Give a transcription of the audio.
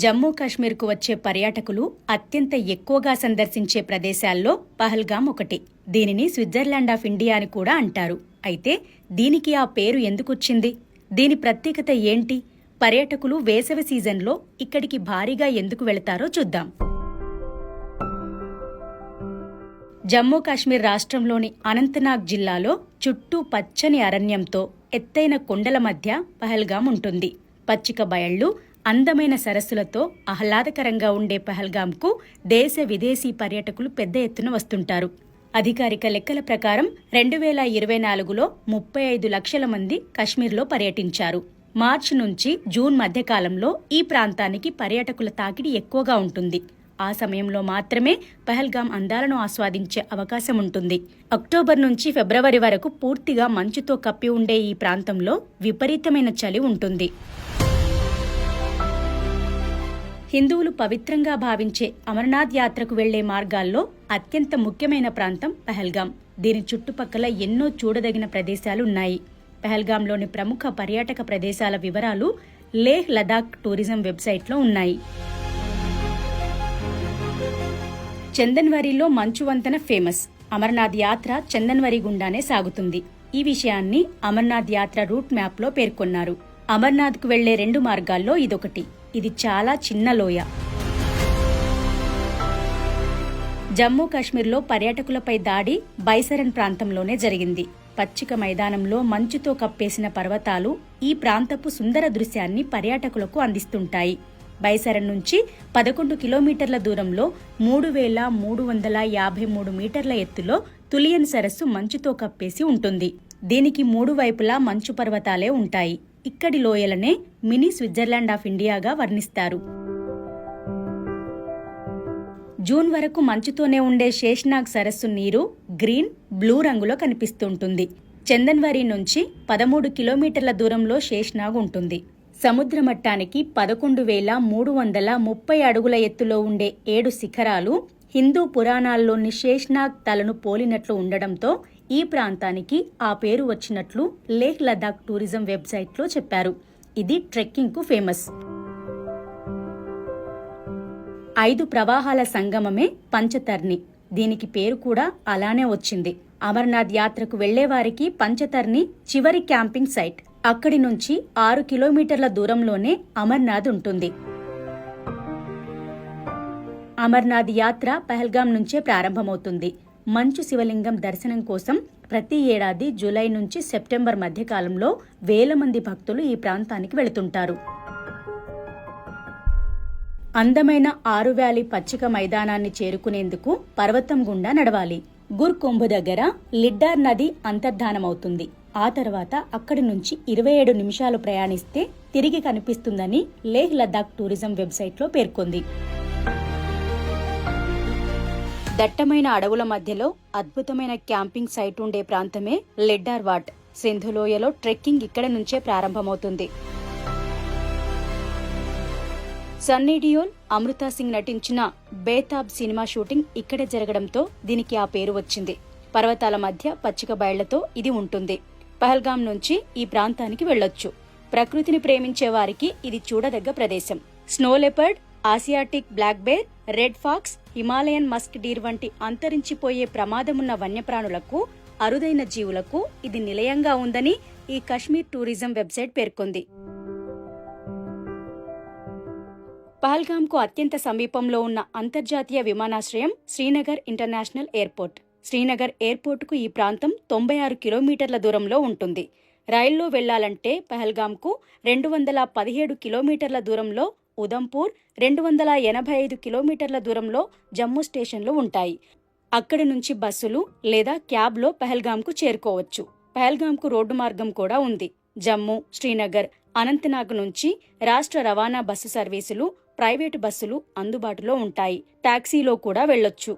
జమ్మూ కాశ్మీర్కు వచ్చే పర్యాటకులు అత్యంత ఎక్కువగా సందర్శించే ప్రదేశాల్లో పహల్గాం ఒకటి. దీనిని స్విట్జర్లాండ్ ఆఫ్ ఇండియా అని కూడా అంటారు. అయితే దీనికి ఆ పేరు ఎందుకొచ్చింది? దీని ప్రత్యేకత ఏంటి? పర్యాటకులు వేసవి సీజన్లో ఇక్కడికి భారీగా ఎందుకు వెళతారో చూద్దాం. జమ్మూ కాశ్మీర్ రాష్ట్రంలోని అనంతనాగ్ జిల్లాలో చుట్టూ పచ్చని అరణ్యంతో ఎత్తైన కొండల మధ్య పహల్గాం ఉంటుంది. పచ్చిక బయళ్లు, అందమైన సరస్సులతో ఆహ్లాదకరంగా ఉండే పహల్గాంకు దేశ విదేశీ పర్యాటకులు పెద్ద ఎత్తున వస్తుంటారు. అధికారిక లెక్కల ప్రకారం 2024లో 35 లక్షల మంది కశ్మీర్లో పర్యటించారు. మార్చి నుంచి జూన్ మధ్యకాలంలో ఈ ప్రాంతానికి పర్యాటకుల తాకిడి ఎక్కువగా ఉంటుంది. ఆ సమయంలో మాత్రమే పహల్గాం అందాలను ఆస్వాదించే అవకాశం ఉంటుంది. అక్టోబర్ నుంచి ఫిబ్రవరి వరకు పూర్తిగా మంచుతో కప్పి ఉండే ఈ ప్రాంతంలో విపరీతమైన చలి ఉంటుంది. హిందువులు పవిత్రంగా భావించే అమర్నాథ్ యాత్రకు వెళ్లే మార్గాల్లో అత్యంత ముఖ్యమైన ప్రాంతం పహల్గాం. దీని చుట్టుపక్కల ఎన్నో చూడదగిన ప్రదేశాలున్నాయి. పహల్గాంలోని ప్రముఖ పర్యాటక ప్రదేశాల వివరాలు లేహ్ లదాఖ్ టూరిజం వెబ్సైట్లో ఉన్నాయి. చందన్వరిలో మంచు వంతెన ఫేమస్. అమర్నాథ్ యాత్ర చందన్వరి గుండానే సాగుతుంది. ఈ విషయాన్ని అమర్నాథ్ యాత్ర రూట్ మ్యాప్లో పేర్కొన్నారు. అమర్నాథ్కు వెళ్లే 2 మార్గాల్లో ఇదొకటి. ఇది చాలా చిన్న లోయ. జమ్మూ కాశ్మీర్లో పర్యాటకులపై దాడి బైసరన్ ప్రాంతంలోనే జరిగింది. పచ్చిక మైదానంలో మంచుతో కప్పేసిన పర్వతాలు ఈ ప్రాంతపు సుందర దృశ్యాన్ని పర్యాటకులకు అందిస్తుంటాయి. బైసరన్ నుంచి 11 కిలోమీటర్ల దూరంలో 3353 మీటర్ల ఎత్తులో తులియన్ సరస్సు మంచుతో కప్పేసి ఉంటుంది. దీనికి 3 వైపులా మంచు పర్వతాలే ఉంటాయి. ఇక్కడి లోయలనే మినీ స్విట్జర్లాండ్ ఆఫ్ ఇండియాగా వర్ణిస్తారు. జూన్ వరకు మంచుతోనే ఉండే శేష్నాగ్ సరస్సు నీరు గ్రీన్, బ్లూ రంగులో కనిపిస్తుంటుంది. చందన్వరి నుంచి 13 కిలోమీటర్ల దూరంలో శేష్నాగ్ ఉంటుంది. సముద్ర మట్టానికి 11,330 అడుగుల ఎత్తులో ఉండే 7 శిఖరాలు హిందూ పురాణాల్లోని శేష్నాగ్ తలను పోలినట్లు ఉండడంతో ఈ ప్రాంతానికి ఆ పేరు వచ్చినట్లు లేహ్ లదాఖ్ టూరిజం వెబ్సైట్లో చెప్పారు. ఇది ట్రెక్కింగ్కు ఫేమస్. 5 ప్రవాహాల సంగమమే పంచతర్ని. దీనికి పేరు కూడా అలానే వచ్చింది. అమర్నాథ్ యాత్రకు వెళ్లేవారికి పంచతర్ని చివరి క్యాంపింగ్ సైట్. అక్కడి నుంచి 6 కిలోమీటర్ల దూరంలోనే అమర్నాథ్ ఉంటుంది. అమర్నాథ్ యాత్ర పహల్గాం నుంచే ప్రారంభమవుతుంది. మంచు శివలింగం దర్శనం కోసం ప్రతి ఏడాది జూలై నుంచి సెప్టెంబర్ మధ్యకాలంలో వేల మంది భక్తులు ఈ ప్రాంతానికి వెళుతుంటారు. అందమైన 6 వ్యాలీ పచ్చిక మైదానాన్ని చేరుకునేందుకు పర్వతం గుండా నడవాలి. గుర్ కుంభ్ దగ్గర లిడ్డార్ నది అంతర్ధానమవుతుంది. ఆ తర్వాత అక్కడి నుంచి 27 నిమిషాలు ప్రయాణిస్తే తిరిగి కనిపిస్తుందని లేహ్ లదాఖ్ టూరిజం వెబ్సైట్లో పేర్కొంది. దట్టమైన అడవుల మధ్యలో అద్భుతమైన క్యాంపింగ్ సైట్ ఉండే ప్రాంతమే లిడ్డార్ వాట్. సింధులోయలో ట్రెక్కింగ్ ఇక్కడ నుంచే ప్రారంభమవుతుంది. సన్నీ డియోల్, అమృతా సింగ్ నటించిన బేతాబ్ సినిమా షూటింగ్ ఇక్కడే జరగడంతో దీనికి ఆ పేరు వచ్చింది. పర్వతాల మధ్య పచ్చిక బయళ్లతో ఇది ఉంటుంది. పహల్గాం నుంచి ఈ ప్రాంతానికి వెళ్లొచ్చు. ప్రకృతిని ప్రేమించే వారికి ఇది చూడదగ్గ ప్రదేశం. Snow leopard, Asiatic black bear, red fox, Himalayan musk deer వంటి అంతరించిపోయే ప్రమాదమున్న వన్యప్రాణులకు, అరుదైన జీవులకు ఇది నిలయంగా ఉందని ఈ కశ్మీర్ టూరిజం వెబ్సైట్ పేర్కొంది. పహల్గాంకు అత్యంత సమీపంలో ఉన్న అంతర్జాతీయ విమానాశ్రయం శ్రీనగర్ ఇంటర్నేషనల్ ఎయిర్పోర్ట్. శ్రీనగర్ ఎయిర్పోర్టుకు ఈ ప్రాంతం 96 కిలోమీటర్ల దూరంలో ఉంటుంది. రైల్లో వెళ్లాలంటే పహల్గాంకు 217 కిలోమీటర్ల దూరంలో ఉదంపూర్, 285 కిలోమీటర్ల దూరంలో జమ్మూ స్టేషన్లు ఉంటాయి. అక్కడి నుంచి బస్సులు లేదా క్యాబ్లో పహల్గాంకు చేరుకోవచ్చు. పహల్గాంకు రోడ్డు మార్గం కూడా ఉంది. జమ్మూ, శ్రీనగర్, అనంతనాగ్ నుంచి రాష్ట్ర రవాణా బస్సు సర్వీసులు, ప్రైవేటు బస్సులు అందుబాటులో ఉంటాయి. టాక్సీలో కూడా వెళ్లొచ్చు.